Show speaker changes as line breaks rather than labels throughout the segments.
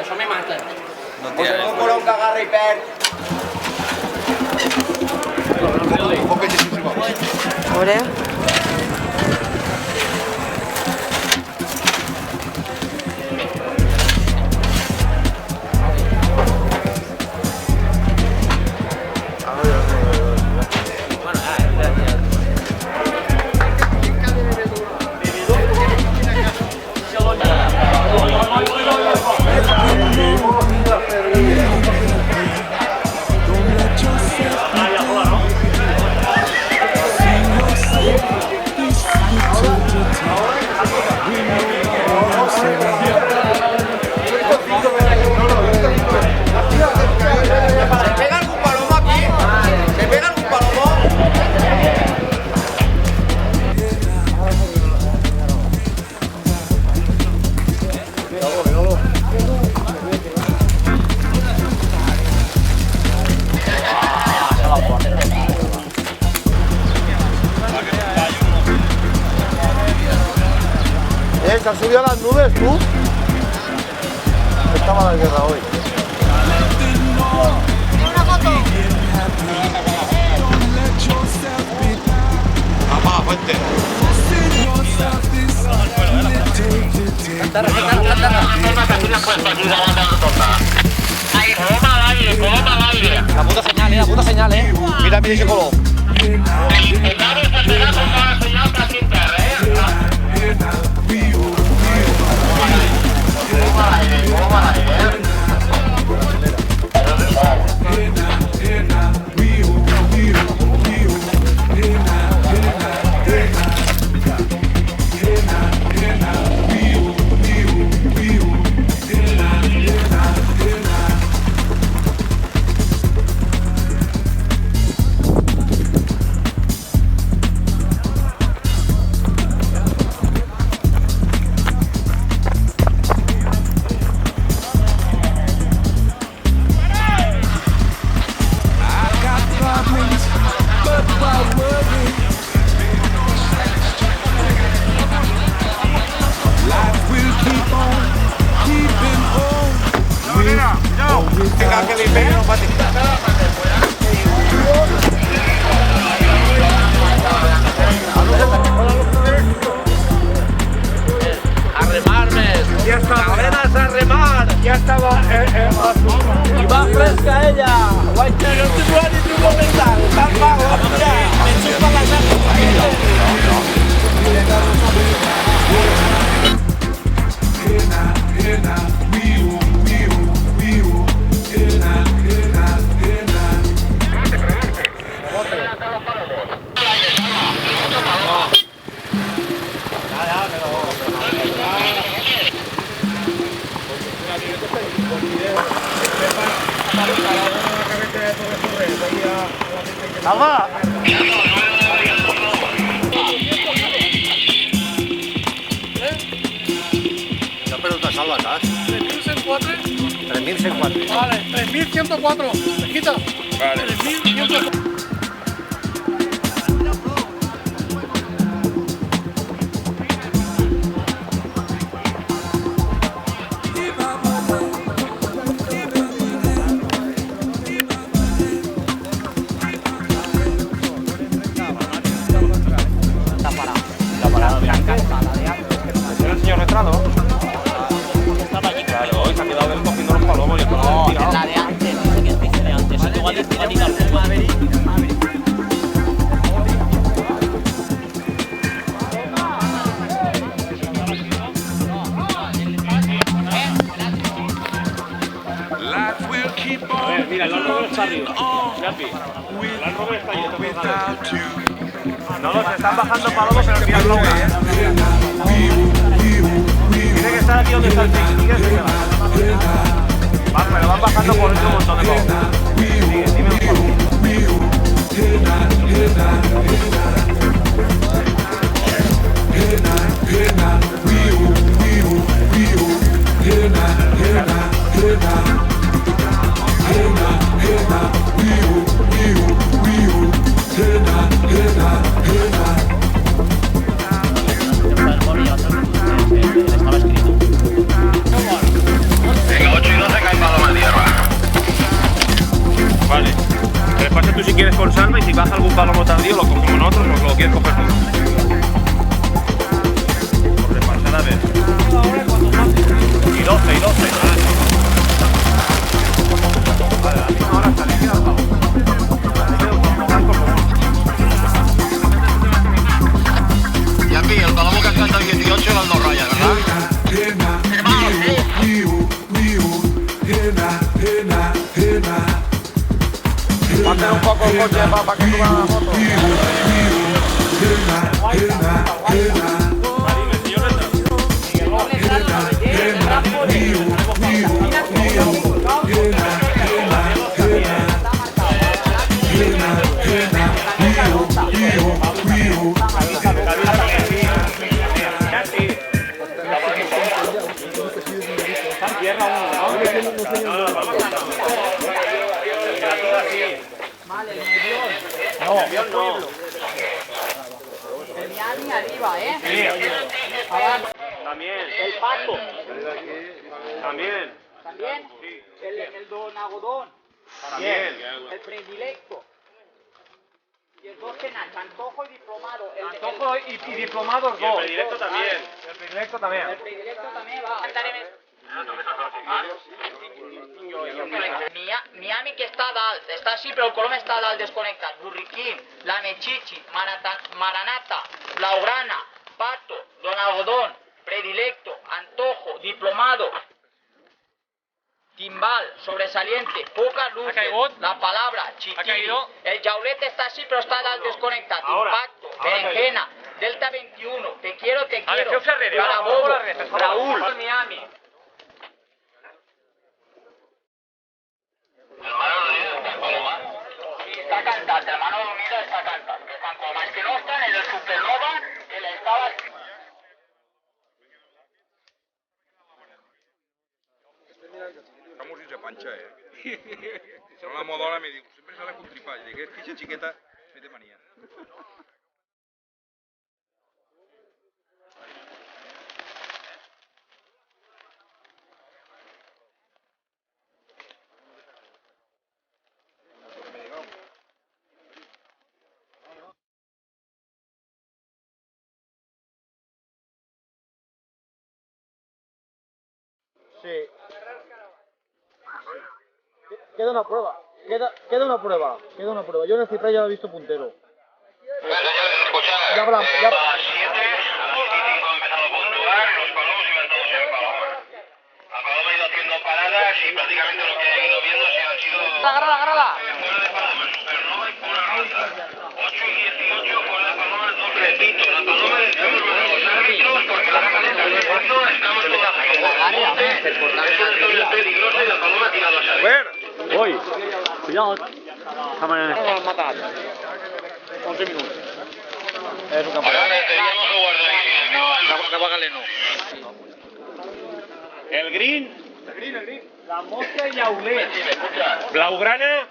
Això me mata.
No tiene. Un colón que agarra y perd.
Veure.
¿Se has subido a las nubes tú? Estaba la guerra hoy.
Una foto.
Apaga fuente.
La puta señal,
Mira, mira ese color. Ya está. Cadenas a remar. Ya estaba.
Y va fresca ella. Guaita, no te puedo ni tu comentar. Tan bajo, ya. Me chupa la
¡Salva! No, pero te salva, ¿sabes?
3.104.
3.004.
Vale, 3.104. Quita. Vale. 3.104.
¿El señor Retrado?
Estaba allí.
Claro, hoy se ha quedado él cogiendo los palomos y el
No, es la de antes, no sé qué especie de antes. Igual es tirarina al fuego.
A ver, mira, el Land Rover está arriba. El Land Rover está ahí.
No, los están bajando palomos en el final loca. Tiene que estar aquí donde está el Pix. Va, pero van bajando por otro montón de palomos. Sigue, dime los palomos.
tú si quieres con salva y si baja algún palomo tardío lo cogemos nosotros o lo quieres coger tú. Por repasar a ver. Y 12. Vale, la misma hora está líquida al pavo.
Ya vi, el palomo que has cantado el 18 las dos rayas, ¿verdad? Mantén un poco el coche para que suba la moto.
Miami arriba, ¿eh?
También.
El pato.
También.
También. El don algodón.
También.
El predilecto. Y el dos cenas, antojo y diplomado.
Antojo y diplomados
Y el
dos.
predilecto también.
El predilecto también.
El predilecto también va. Miami que està a dalt, està així però el colom està a dalt desconnectat. Burriquín, la Mechichi, Maranata, Blaugrana, Pato, Don Algodón, Predilecto, Antojo, Diplomado, Timbal, Sobresaliente, Poca Luz, La Palabra, Chiquiri. El Jaulet está así pero está a dalt desconnectat. Impacto, Berenjena, Delta 21, Te quiero, Carabobo, Raúl, Miami. Está cantando, hermano dormido está cantando. Que Juan Coloma, es que no están en el Supernova, que le estaba...
Estamos sin pancha, Se la modona me digo, siempre sale con tripalla. Dije, es que esa chiqueta me de manía.
Sí. Queda una prueba. Queda una prueba. Yo en el Cipre ya lo he visto puntero. Ya hablamos. Ya...
Paradas y prácticamente lo que he ido viendo se han sido...
¡Agárrala!
Fuera de Paloma. 8 y 18 con la Paloma, no repito, la Paloma de los árbitros porque la caleta de fondo estamos todas como es peligroso y la Paloma ha tirado a salir.
Uy, cuidado. Estamos matados. 11 minutos.
Es un campeón. Teníamos que guardar ahí.
El green.
La mosca y Jaulet.
Blaugrana.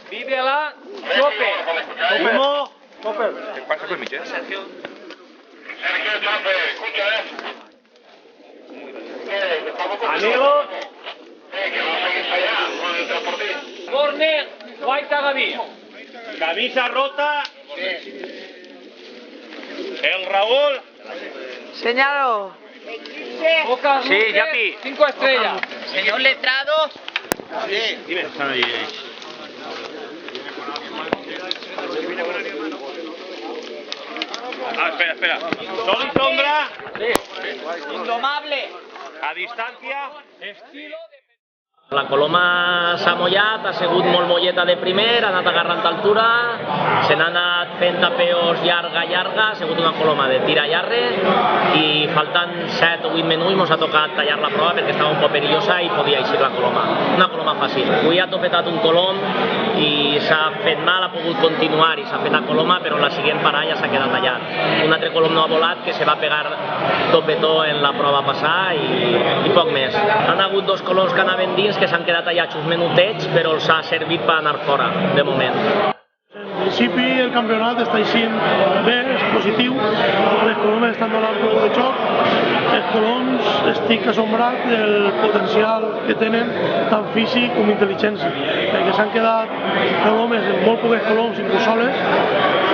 Vívela, Chope.
Humo.
¿Qué pasa con Michel?
Sergio Chope, escucha,
Amigo.
que vamos a ir allá con el transporte.
Corner, Guaita Gaví.
Camisa rota. El Raúl.
Señalo.
Boca
Sí,
Luque,
Yapi.
5 estrellas.
Señor letrado.
Dime. Espera. Sol y sombra.
Indomable.
A distancia.
La Coloma s'ha mollat, ha sigut molt molleta de primer, ha anat agarrant altura, se n'ha anat fent tapeos llarga, ha sigut una coloma de tira llarre i faltant 7 o 8 minuts ens ha tocat tallar la prova perquè estava un poc perillosa i podia eixir la coloma. Una coloma fàcil. Avui ha topetat un colom i s'ha fet mal, ha pogut continuar i s'ha fet la coloma, però en la següent parada ja s'ha quedat tallat. Un altre colom no ha volat que se va pegar topetó en la prova passada i poc més. Han hagut dos coloms que anaven dins que s'han quedat tallats uns minutets, però els ha servit per anar fora, de moment.
principi el campionat està eixint bé, és positiu, les colomes estan donant prou de xoc, els coloms estic assombrat del potencial que tenen tant físic com intel·ligència, perquè s'han quedat colomes, molt poques coloms inclús soles,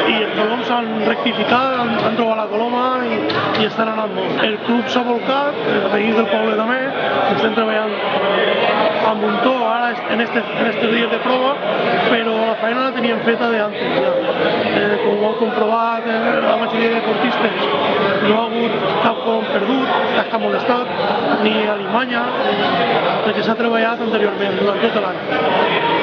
i els coloms s'han rectificat, han trobat la coloma i estan anant molt. El club s'ha volcat, els veïns del poble també, estem treballant a muntó ara en estos dies de prova, però la feina la teníem feta d'antes ja. Com ho han comprovat la majoria de deportistes, no ha hagut cap colom perdut, cap molestat, ni alimanya, perquè s'ha treballat anteriorment durant tot l'any.